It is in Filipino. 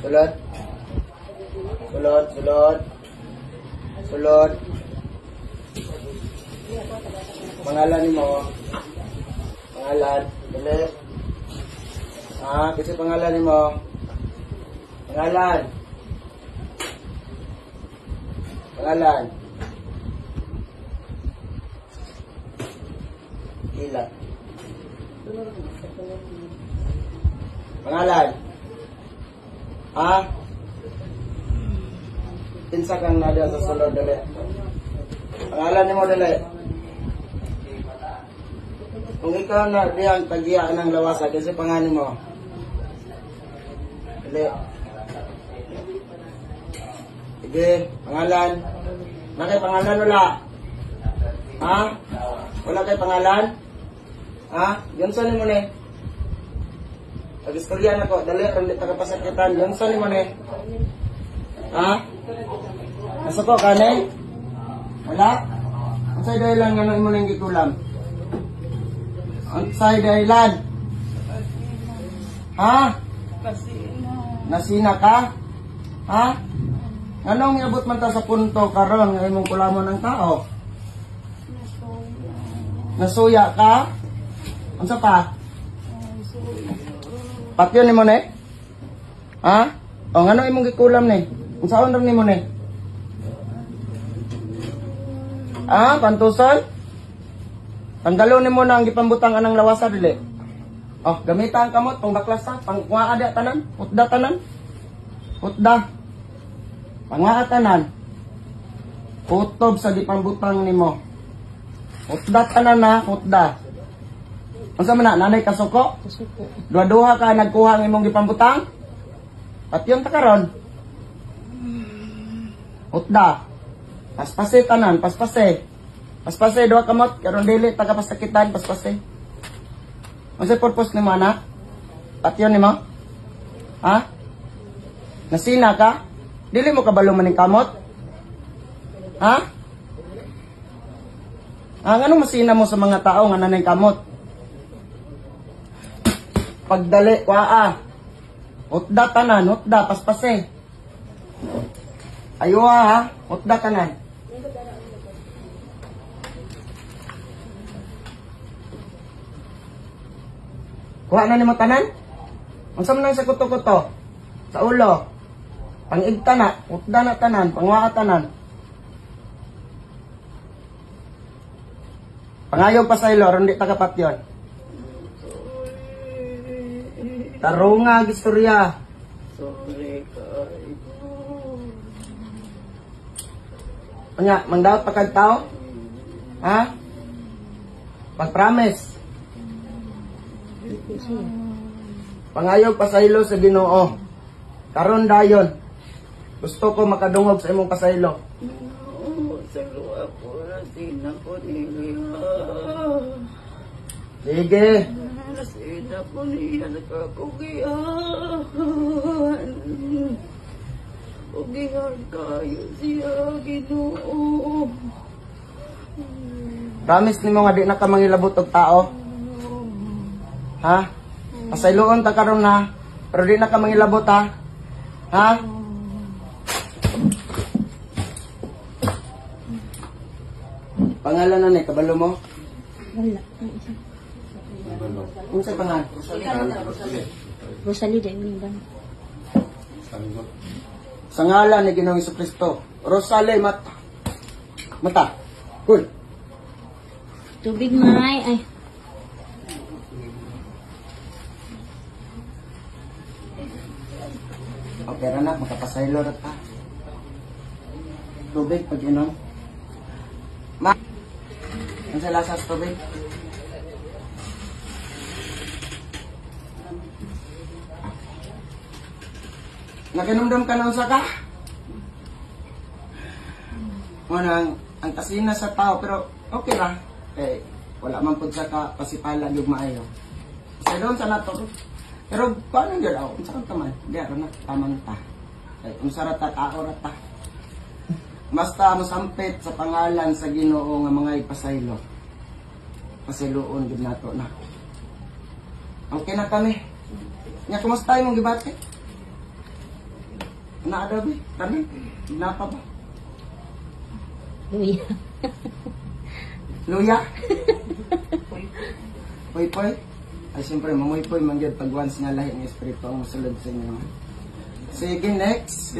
Sulod. Sulod, sulod. Sulod. Pangalan ni mo. Pangalan. Dali. Kasi pangalan ni mo. Pangalan. Pangalan. Ilan. Pangalan. Pinsa kang nada sa sulod, dali. Pangalan ni mo, dali. Kung ikaw na diyang tagiyaan ng lawasa, kasi pangalan mo. Dali. Sige, pangalan. Wala kay pangalan, wala. Wala kay pangalan? Johnson ni mo ni. Pag-istorya na ko, dali, kung di tagapasakitan. Johnson ni mo ni. Nasuko ka ni? Wala? Ang sa'y dahilan nga nang imo nang gikulam? Ang sa'y dahilan? Nasina ka? Anong iabot man ta sa punto karon nga imong kulamon ng tao? Nasuya ka? Unsa pa? Patyon nimo ni? O ngano imong gikulam ni? Unsaon ra nimo ni? Pantuson? Tanggalon nimo na ang gipambutang anang lawasa dili. Gamita ang kamot pang baklasa, pang kuha ada tanan, utda tanan. Utda. Pangaa tanan. Utob sa gipambutang nimo. Utda tanan na, utda. Unsa man na, nanay kasuko? Kasuko. Duha-duha ka nagkuha ng imong gipambutang? Patyon ta karon. Utda. Paspase tanan, paspase. Paspase duha kamot, karon dili taga pasakitan, paspase. Unsa purpose nimo anak? Patyon nimo? Nasina ka? Dili mo kabalo man ning kamot? Anong masina mo sa mga tao nga nanay kamot? Pagdali, waa. Utda tanan, utda, paspase. Aywa utda tanan. Kuha na nimo tanan? Unsa man nang sa kuto-kuto? Sa ulo. Pangigta na, utda na tanan, pangwaa tanan. Pangayog pa sa ilo, ron di takapatyon. Tarunga, gistorya. Sorry, Anya, mangdaot pa kag tao? Pag-promise. Pangayog pasaylo sa Ginoo. Karon dayon. Gusto ko makadungog sa imong pasaylo. Salo ako na sina ko niya. Sige. Sina ko niya nakakugihan. Ugihan kayo siya, Ginoo. Promise nimo nga di na ka mangilabot og tao. Pasayloon ta karon na. Pero di na ka mangilabot Pangalan na ni kabalo mo? Wala. Unsa pangalan? Rosalie din yung ban. Sa ngalan ni Ginoong Jesucristo. Rosalie mata. Cool. Tubig may. Ay. Okay ra na, makapasaylo ra ta. Tubig pag inom. Ang sa lasa sa tubig. Naginumdum ka na unsa ka? Ang tasina sa tao, pero okay ra. Wala man pud sa ka pasipala gyud maayo. Kasi doon sa nato. Pero paano gyud ako? Unsa ka man? Di ara na tamang ta. Unsa ra ta tao ra ta. Basta mosampit sa pangalan sa Ginoo nga mga ipasaylo. Pasayloon gyud nato na. Okay na kami. Nya, kumusta yung gibati? Naadabi? Tanan? Napa ba? Luya. Luya? Poy-poy? Ay, siyempre, mamoy-poy mangyad pag once nga lahi ng espiritu ang musulod sa inyo. Sige, next.